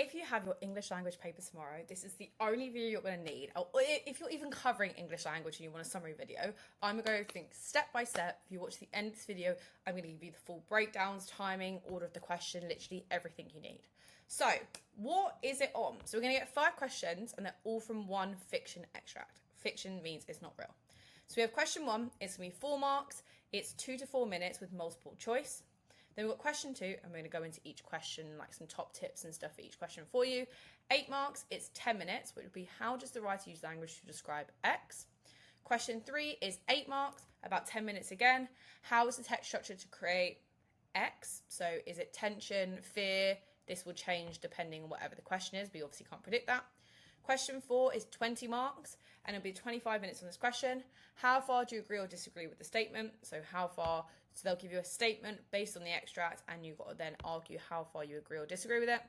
If you have your English language paper tomorrow, this is the only video you're going to need. Or if you're even covering English language and you want a summary video, I'm going to go through step by step. If you watch the end of this video, I'm going to give you the full breakdowns, timing, order of the question, literally everything you need. So what is it on? So we're going to get 5 questions and they're all from one fiction extract. Fiction means it's not real. So we have question 1, it's going to be 4 marks. It's 2 to 4 minutes with multiple choice. Then we've got question 2, I'm going to go into each question, like some top tips and stuff for each question for you. 8 marks, it's 10 minutes, which would be how does the writer use language to describe X? Question 3 is 8 marks, about 10 minutes again. How is the text structured to create X? So is it tension, fear? This will change depending on whatever the question is, but you obviously can't predict that. Question 4 is 20 marks, and it'll be 25 minutes on this question. How far do you agree or disagree with the statement? So how far, so they'll give you a statement based on the extract, and you've got to then argue how far you agree or disagree with it.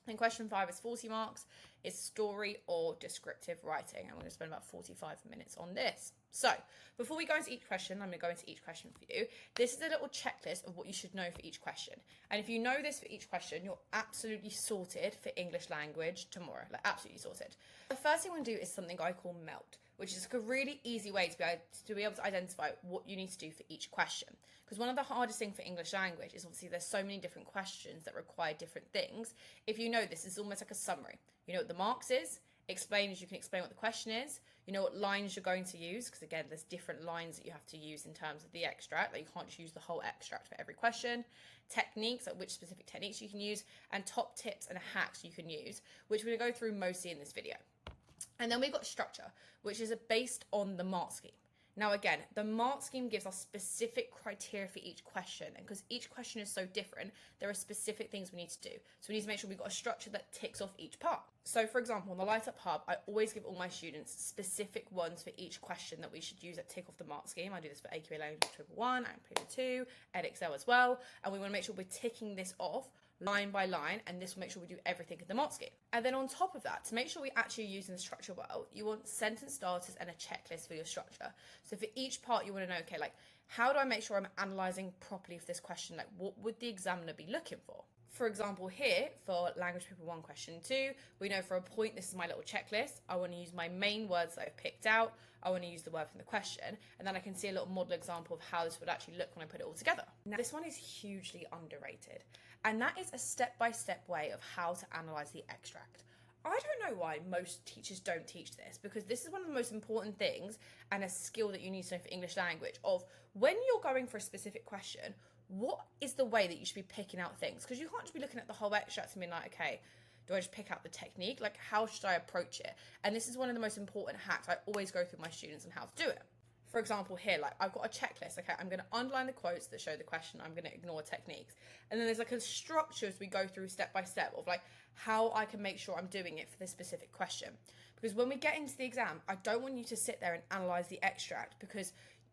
And question 5 is 40 marks. It's story or descriptive writing, and we're going to spend about 45 minutes on this. So before we go into each question, I'm going to go into each question for you. This is a little checklist of what you should know for each question. And if you know this for each question, you're absolutely sorted for English language tomorrow, like absolutely sorted. The first thing we're going to do is something I call MELT, which is a really easy way to be able to identify what you need to do for each question. Because one of the hardest things for English language is obviously there's so many different questions that require different things. If you know this, it's almost like a summary. You know what the marks is, you can explain what the question is, you know what lines you're going to use, because again, there's different lines that you have to use in terms of the extract, like you can't just use the whole extract for every question. Techniques, like which specific techniques you can use, and top tips and hacks you can use, which we're going to go through mostly in this video. And then we've got structure, which is based on the mark scheme. Now again, the mark scheme gives us specific criteria for each question, and because each question is so different, there are specific things we need to do. So we need to make sure we've got a structure that ticks off each part. So for example, on the Light Up Hub, I always give all my students specific ones for each question that we should use that tick off the mark scheme. I do this for AQA Language Paper 1, and Paper 2, EdXL as well, and we want to make sure we're ticking this off line by line, and this will make sure we do everything in the mark scheme. And then on top of that, to make sure we actually are using the structure well, you want sentence starters and a checklist for your structure. So for each part, you want to know, okay, like, how do I make sure I'm analysing properly for this question? Like, what would the examiner be looking for? For example, here for Language Paper 1, question 2, we know for a point, this is my little checklist. I want to use my main words that I've picked out. I want to use the word from the question, and then I can see a little model example of how this would actually look when I put it all together. Now, this one is hugely underrated, and that is a step-by-step way of how to analyse the extract. I don't know why most teachers don't teach this, because this is one of the most important things and a skill that you need to know for English language of when you're going for a specific question, what is the way that you should be picking out things? Because you can't just be looking at the whole extract and being like, okay, do I just pick out the technique? Like, how should I approach it? And this is one of the most important hacks I always go through my students on how to do it. For example, here, like I've got a checklist. Okay, I'm going to underline the quotes that show the question. I'm going to ignore techniques. And then there's like a structure as we go through step by step of like how I can make sure I'm doing it for this specific question. Because when we get into the exam, I don't want you to sit there and analyze the extract, because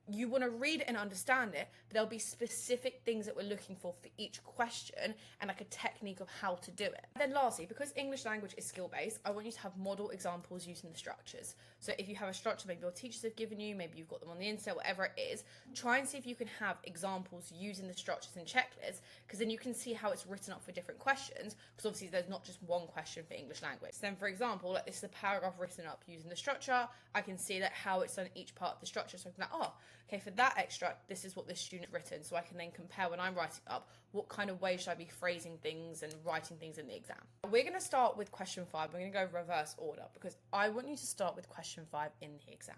you want to read it and understand it, but there'll be specific things that we're looking for each question and like a technique of how to do it. And then lastly, because English language is skill-based, I want you to have model examples using the structures. So if you have a structure, maybe your teachers have given you, maybe you've got them on the internet, whatever it is, try and see if you can have examples using the structures and checklists, because then you can see how it's written up for different questions, because obviously there's not just one question for English language. So then for example, like this is a paragraph written up using the structure, I can see that how it's done each part of the structure, so I can be like, oh, okay, for that extract, this is what this student's written, so I can then compare when I'm writing up, what kind of way should I be phrasing things and writing things in the exam. We're going to start with question 5. We're going to go reverse order, because I want you to start with question 5 in the exam.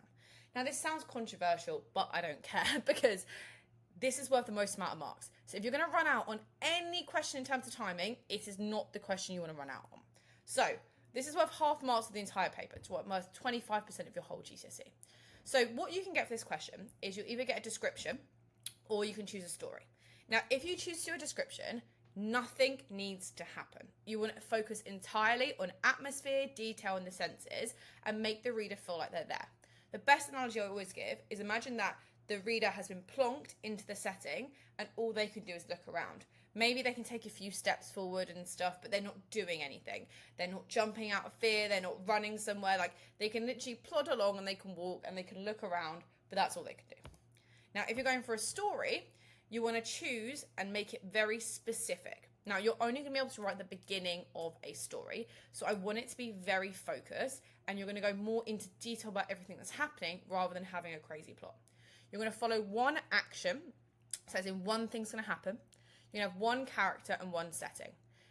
Now, this sounds controversial, but I don't care, because this is worth the most amount of marks. So if you're going to run out on any question in terms of timing, it is not the question you want to run out on. So this is worth half marks of the entire paper. It's worth 25% of your whole GCSE. So what you can get for this question is you'll either get a description or you can choose a story. Now, if you choose to do a description, nothing needs to happen. You want to focus entirely on atmosphere, detail, and the senses, and make the reader feel like they're there. The best analogy I always give is imagine that the reader has been plonked into the setting and all they can do is look around. Maybe they can take a few steps forward and stuff, but they're not doing anything. They're not jumping out of fear. They're not running somewhere. Like, they can literally plod along and they can walk and they can look around, but that's all they can do. Now, if you're going for a story, you want to choose and make it very specific. Now, you're only going to be able to write the beginning of a story, so I want it to be very focused, and you're going to go more into detail about everything that's happening rather than having a crazy plot. You're going to follow one action, so as in one thing's going to happen. You're going to have one character and one setting,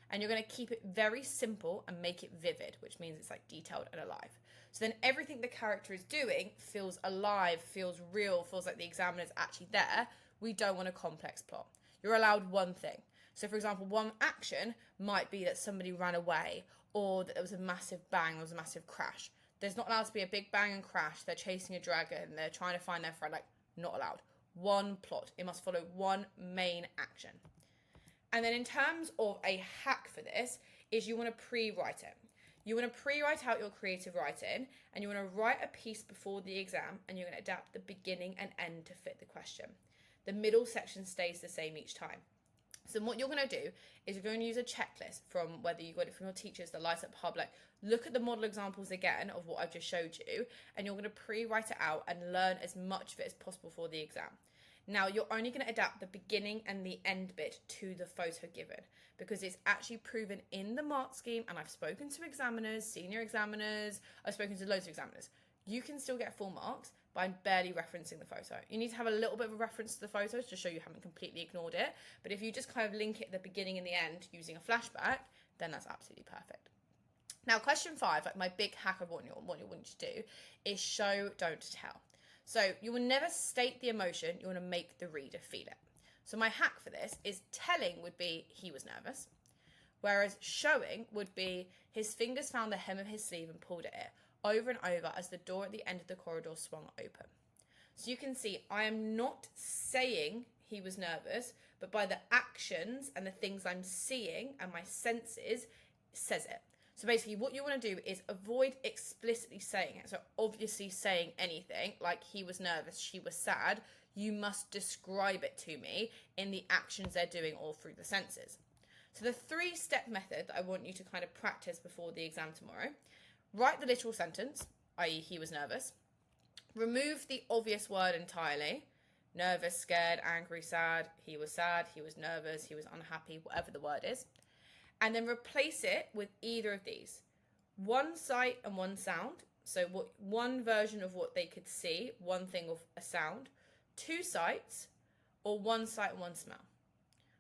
and you're going to keep it very simple and make it vivid, which means it's like detailed and alive. So then everything the character is doing feels alive, feels real, feels like the examiner's actually there. We don't want a complex plot. You're allowed one thing. So, for example, one action might be that somebody ran away, or that there was a massive bang, there was a massive crash. There's not allowed to be a big bang and crash. They're chasing a dragon. They're trying to find their friend. Like, not allowed. One plot. It must follow one main action. And then in terms of a hack for this, is you want to pre-write it. You want to pre-write out your creative writing, and you want to write a piece before the exam, and you're going to adapt the beginning and end to fit the question. The middle section stays the same each time. So what you're going to do is you're going to use a checklist from whether you got it from your teachers, the Light Up Public. Look at the model examples again of what I've just showed you, and you're going to pre-write it out and learn as much of it as possible for the exam. Now, you're only going to adapt the beginning and the end bit to the photo given, because it's actually proven in the mark scheme, and I've spoken to examiners, senior examiners, I've spoken to loads of examiners. You can still get full marks by barely referencing the photo. You need to have a little bit of a reference to the photos to show you haven't completely ignored it. But if you just kind of link it at the beginning and the end using a flashback, then that's absolutely perfect. Now, question 5, like my big hack of what you want to do, is show, don't tell. So you will never state the emotion, you want to make the reader feel it. So my hack for this is telling would be he was nervous, whereas showing would be his fingers found the hem of his sleeve and pulled at it over and over as the door at the end of the corridor swung open. So you can see I am not saying he was nervous, but by the actions and the things I'm seeing and my senses says it. So basically what you want to do is avoid explicitly saying it. So obviously saying anything like he was nervous, she was sad, you must describe it to me in the actions they're doing all through the senses. So the 3-step method that I want you to kind of practice before the exam tomorrow: write the literal sentence, i.e. he was nervous. Remove the obvious word entirely. Nervous, scared, angry, sad, he was nervous, he was unhappy, whatever the word is. And then replace it with either of these. One sight and one sound. So one version of what they could see, one thing of a sound. 2 sights, or 1 sight and 1 smell.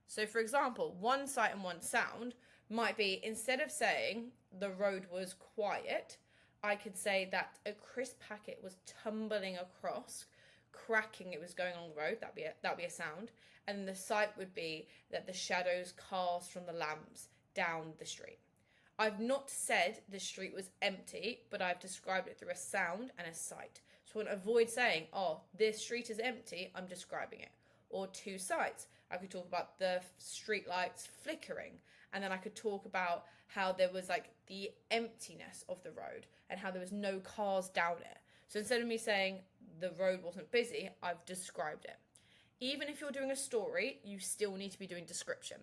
So for example, 1 sight and 1 sound might be, instead of saying the road was quiet, I could say that a crisp packet was tumbling across, cracking, it was going on the road. That'd be a sound. And the sight would be that the shadows cast from the lamps down the street. I've not said the street was empty, but I've described it through a sound and a sight. So I want to avoid saying, oh, this street is empty, I'm describing it. Or 2 sights. I could talk about the street lights flickering, and then I could talk about how there was like the emptiness of the road and how there was no cars down it. So instead of me saying the road wasn't busy, I've described it. Even if you're doing a story, you still need to be doing description.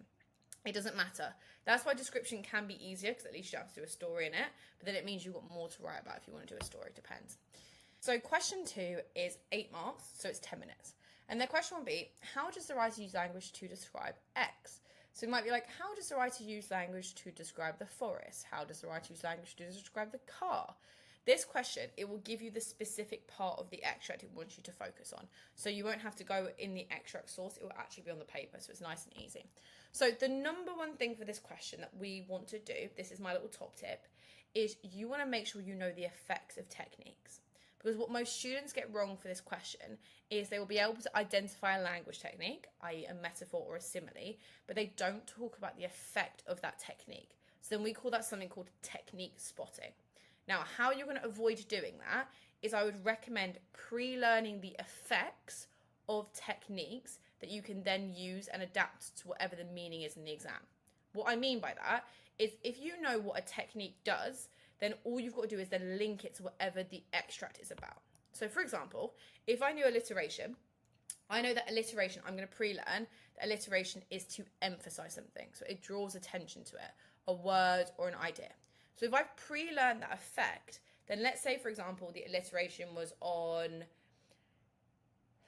It doesn't matter. That's why description can be easier, because at least you don't have to do a story in it, but then it means you've got more to write about if you want to do a story. It depends. So question 2 is 8 marks, so it's 10 minutes. And the question will be, how does the writer use language to describe X? So it might be like, how does the writer use language to describe the forest? How does the writer use language to describe the car? This question, it will give you the specific part of the extract it wants you to focus on. So you won't have to go in the extract source, it will actually be on the paper, so it's nice and easy. So the number one thing for this question that we want to do, this is my little top tip, is you want to make sure you know the effects of techniques. Because what most students get wrong for this question is they will be able to identify a language technique, i.e. a metaphor or a simile, but they don't talk about the effect of that technique. So then we call that something called technique spotting. Now, how you're going to avoid doing that is I would recommend pre-learning the effects of techniques that you can then use and adapt to whatever the meaning is in the exam. What I mean by that is if you know what a technique does, then all you've got to do is then link it to whatever the extract is about. So for example, if I knew alliteration, I know that alliteration, I'm going to pre-learn that alliteration is to emphasize something. So it draws attention to it, a word or an idea. So if I've pre-learned that effect, then let's say, for example, the alliteration was on,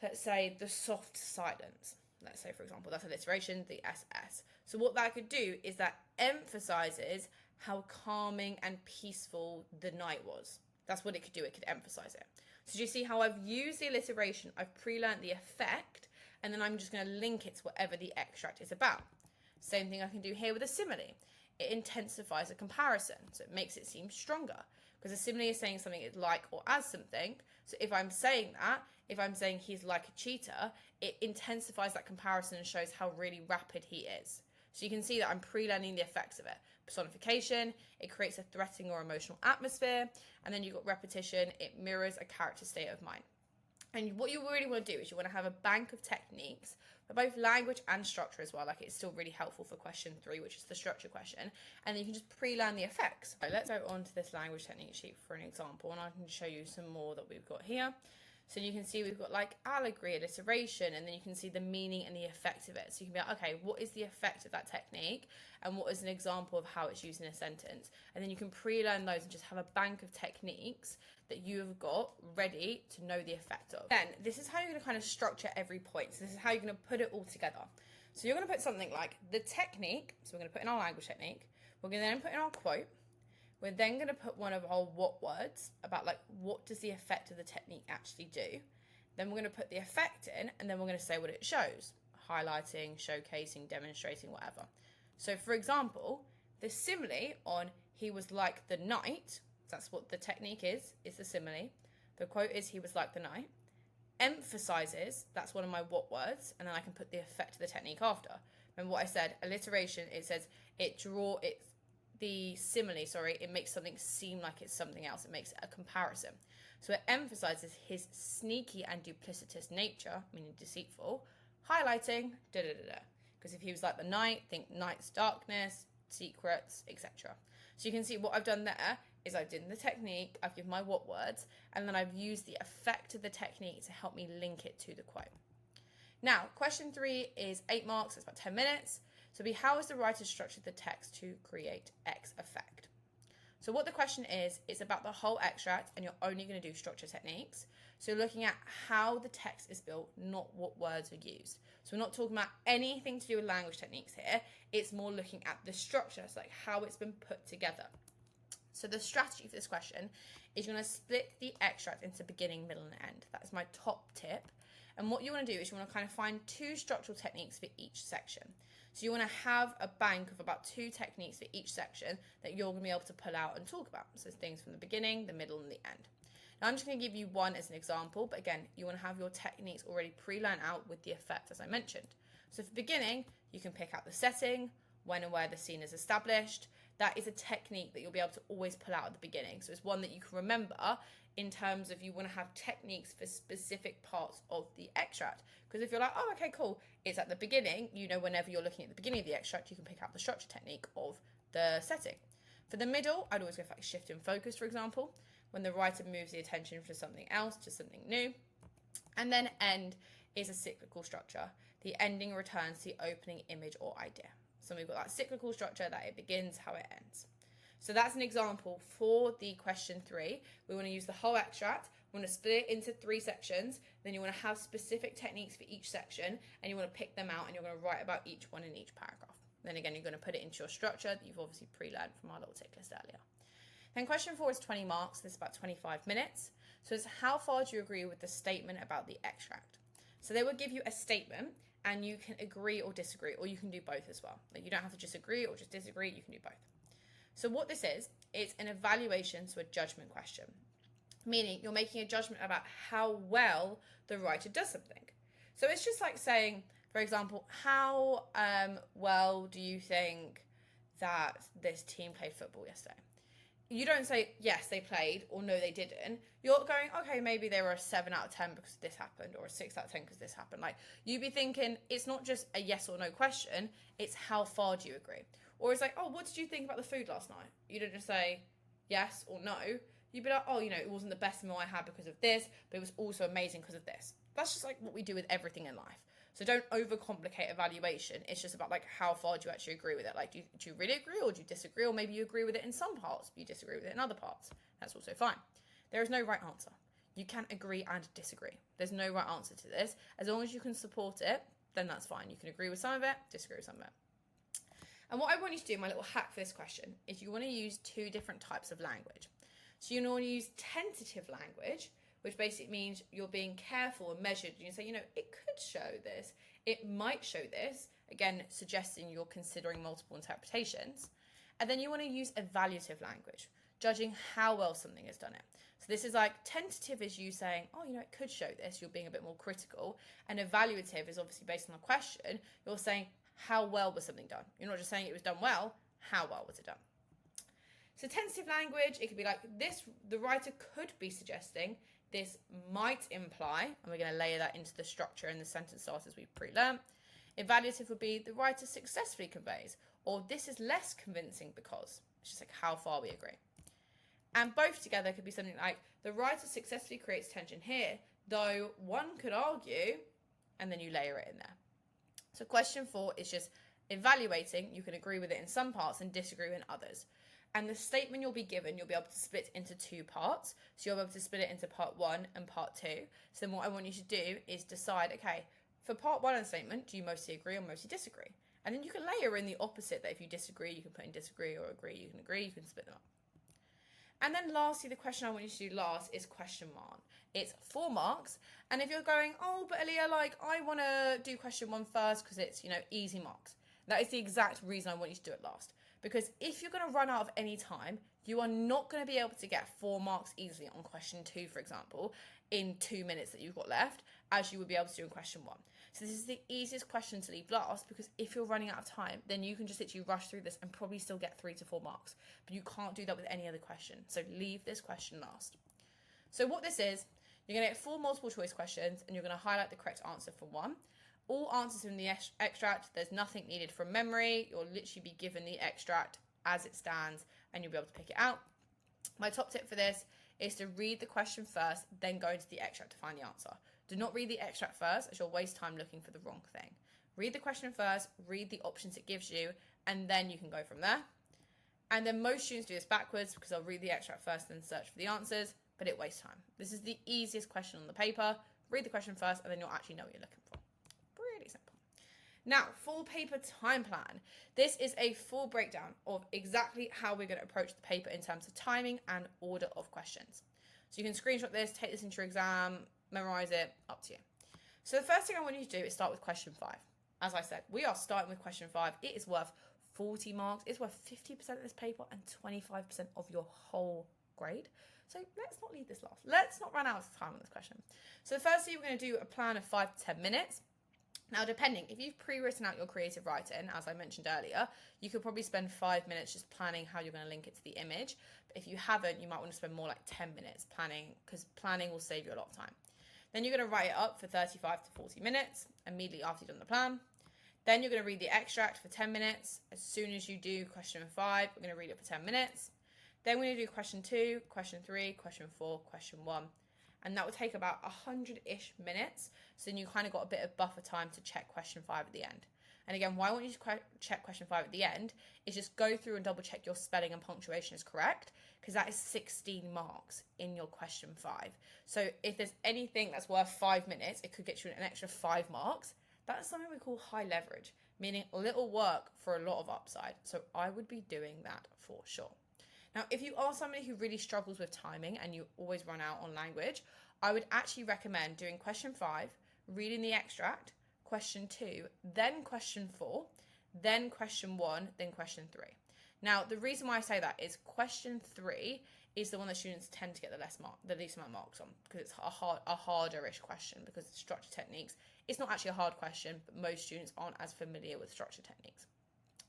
let's say, the soft silence. Let's say, for example, that's alliteration, the SS. So what that could do is that emphasizes how calming and peaceful the night was. That's what it could do. It could emphasize it. So do you see how I've used the alliteration, I've pre-learned the effect, and then I'm just going to link it to whatever the extract is about. Same thing I can do here with a simile. It intensifies a comparison, so it makes it seem stronger. Because a simile is saying something like or as something. So if I'm saying that, if I'm saying he's like a cheetah, it intensifies that comparison and shows how really rapid he is. So you can see that I'm pre-learning the effects of it. Personification, it creates a threatening or emotional atmosphere. And then you've got repetition, it mirrors a character's state of mind. And what you really want to do is you want to have a bank of techniques for both language and structure as well. Like, it's still really helpful for question 3, which is the structure question. And then you can just pre-learn the effects. So let's go on to this language technique sheet for an example, and I can show you some more that we've got here. So you can see we've got like allegory, alliteration, and then you can see the meaning and the effect of it. So you can be like, okay, what is the effect of that technique? And what is an example of how it's used in a sentence? And then you can pre-learn those and just have a bank of techniques that you have got ready to know the effect of. Then this is how you're going to kind of structure every point. So this is how you're going to put it all together. So you're going to put something like the technique. So we're going to put in our language technique. We're going to then put in our quote. We're then going to put one of our what words about like what does the effect of the technique actually do. Then we're going to put the effect in, and then we're going to say what it shows. Highlighting, showcasing, demonstrating, whatever. So for example, the simile on he was like the night, that's what the technique is the simile. The quote is he was like the night. Emphasizes, that's one of my what words, and then I can put the effect of the technique after. Remember what I said, alliteration, it says the simile, it makes something seem like it's something else. It makes it a comparison. So it emphasizes his sneaky and duplicitous nature, meaning deceitful, highlighting Because if he was like the night, think night's darkness, secrets, etc. So you can see what I've done there is I've done the technique, I've given my what words, and then I've used the effect of the technique to help me link it to the quote. Now, question 3 is 8 marks, it's about 10 minutes. So how has the writer structured the text to create X effect? So what the question is, it's about the whole extract, and you're only going to do structure techniques. So looking at how the text is built, not what words are used. So we're not talking about anything to do with language techniques here. It's more looking at the structure, so like how it's been put together. So the strategy for this question is you're going to split the extract into beginning, middle, and end. That is my top tip. And what you want to do is you want to kind of find 2 structural techniques for each section. So you want to have a bank of about 2 techniques for each section that you're going to be able to pull out and talk about. So things from the beginning, the middle, and the end. Now I'm just going to give you one as an example, but again, you want to have your techniques already pre-learned out with the effect as I mentioned. So for beginning, you can pick out the setting, when and where the scene is established. That is a technique that you'll be able to always pull out at the beginning. So it's one that you can remember in terms of you want to have techniques for specific parts of the extract. Because if you're like, oh, okay, cool, it's at the beginning, whenever you're looking at the beginning of the extract, you can pick out the structure technique of the setting. For the middle, I'd always go for like shift in focus, for example, when the writer moves the attention from something else to something new. And then end is a cyclical structure. The ending returns to the opening image or idea. So we've got that cyclical structure that it begins, how it ends. So that's an example for the question 3. We want to use the whole extract. We want to split it into 3 sections. Then you want to have specific techniques for each section, and you want to pick them out, and you're going to write about each one in each paragraph. Then again, you're going to put it into your structure that you've obviously pre-learned from our little tick list earlier. Then question 4 is 20 marks. This is about 25 minutes. So it's how far do you agree with the statement about the extract? So they will give you a statement, and you can agree or disagree, or you can do both as well. Like, you don't have to just agree or just disagree, you can do both. So what this is, it's an evaluation, so a judgment question, meaning you're making a judgment about how well the writer does something. So it's just like saying, for example, how well do you think that this team played football yesterday? You don't say, yes, they played, or no, they didn't. You're going, okay, maybe they were a 7 out of 10 because this happened, or a 6 out of 10 because this happened. Like, you'd be thinking, it's not just a yes or no question, it's how far do you agree? Or it's like, oh, what did you think about the food last night? You don't just say yes or no. You'd be like, oh, it wasn't the best meal I had because of this, but it was also amazing because of this. That's just like what we do with everything in life. So don't overcomplicate evaluation. It's just about like how far do you actually agree with it? Like, do you really agree, or do you disagree? Or maybe you agree with it in some parts, but you disagree with it in other parts. That's also fine. There is no right answer. You can agree and disagree. There's no right answer to this. As long as you can support it, then that's fine. You can agree with some of it, disagree with some of it. And what I want you to do, my little hack for this question, is you want to use two different types of language. So you want to use tentative language, which basically means you're being careful and measured. And you say, it could show this, it might show this, again, suggesting you're considering multiple interpretations. And then you want to use evaluative language, judging how well something has done it. So this is like tentative is you saying, it could show this, you're being a bit more critical. And evaluative is obviously based on the question, you're saying, how well was something done? You're not just saying it was done well, how well was it done? So tentative language, it could be like this, the writer could be suggesting, this might imply, and we're going to layer that into the structure and the sentence starters we've pre-learned. Evaluative would be the writer successfully conveys, or this is less convincing because. It's just like how far we agree. And both together could be something like the writer successfully creates tension here, though one could argue, and then you layer it in there. So question 4 is just evaluating. You can agree with it in some parts and disagree in others. And the statement you'll be given, you'll be able to split into 2 parts. So you'll be able to split it into part 1 and part 2. So then what I want you to do is decide, okay, for part 1 of the statement, do you mostly agree or mostly disagree? And then you can layer in the opposite, that if you disagree, you can put in disagree, or agree, you can split them up. And then lastly, the question I want you to do last is question 1. It's 4 marks. And if you're going, but Aaliyah, I want to do question 1 first because it's, easy marks. That is the exact reason I want you to do it last. Because if you're going to run out of any time, you are not going to be able to get 4 marks easily on question 2, for example, in 2 minutes that you've got left, as you would be able to do in question 1. So this is the easiest question to leave last, because if you're running out of time, then you can just literally rush through this and probably still get 3 to 4 marks. But you can't do that with any other question. So leave this question last. So what this is, you're going to get 4 multiple choice questions, and you're going to highlight the correct answer for 1. All answers in the extract, there's nothing needed from memory. You'll literally be given the extract as it stands, and you'll be able to pick it out. My top tip for this is to read the question first, then go into the extract to find the answer. Do not read the extract first, as you'll waste time looking for the wrong thing. Read the question first, read the options it gives you, and then you can go from there. And then most students do this backwards, because they'll read the extract first and search for the answers, but it wastes time. This is the easiest question on the paper. Read the question first, and then you'll actually know what you're looking for. Pretty simple. Now, full paper time plan. This is a full breakdown of exactly how we're going to approach the paper in terms of timing and order of questions. So you can screenshot this, take this into your exam, memorize it, up to you. So the first thing I want you to do is start with question 5. As I said, we are starting with question 5. It is worth 40 marks. It's worth 50% of this paper and 25% of your whole grade. So let's not leave this last. Let's not run out of time on this question. So firstly, we're going to do a plan of 5 to 10 minutes. Now, depending, if you've pre-written out your creative writing, as I mentioned earlier, you could probably spend 5 minutes just planning how you're going to link it to the image. But if you haven't, you might want to spend more like 10 minutes planning, because planning will save you a lot of time. Then you're going to write it up for 35 to 40 minutes immediately after you've done the plan. Then you're going to read the extract for 10 minutes. As soon as you do question 5, we're going to read it for 10 minutes. Then we're going to do question 2, question 3, question 4, question 1. And that will take about 100-ish minutes. So then you kind of got a bit of buffer time to check question 5 at the end. And again, why I want you to check question 5 at the end is just go through and double check your spelling and punctuation is correct, because that is 16 marks in your question 5. So if there's anything that's worth 5 minutes, it could get you an extra 5 marks. That's something we call high leverage, meaning little work for a lot of upside. So I would be doing that for sure. Now, if you are somebody who really struggles with timing and you always run out on language, I would actually recommend doing question 5, reading the extract, question 2, then question 4, then question 1, then question 3. Now, the reason why I say that is question 3 is the one that students tend to get the least amount of marks on, because it's a harder-ish question, because it's structure techniques. It's not actually a hard question, but most students aren't as familiar with structure techniques.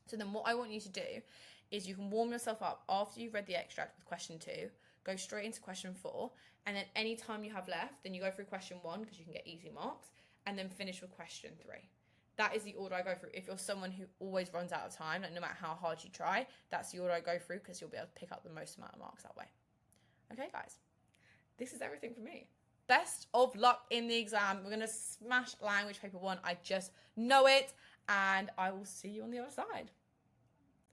So then what I want you to do is you can warm yourself up after you've read the extract with question 2, go straight into question 4, and then any time you have left, then you go through question 1, because you can get easy marks, and then finish with question 3. That is the order I go through. If you're someone who always runs out of time, like no matter how hard you try, that's the order I go through, because you'll be able to pick up the most amount of marks that way. Okay, guys, this is everything for me. Best of luck in the exam. We're going to smash language paper 1. I just know it, and I will see you on the other side.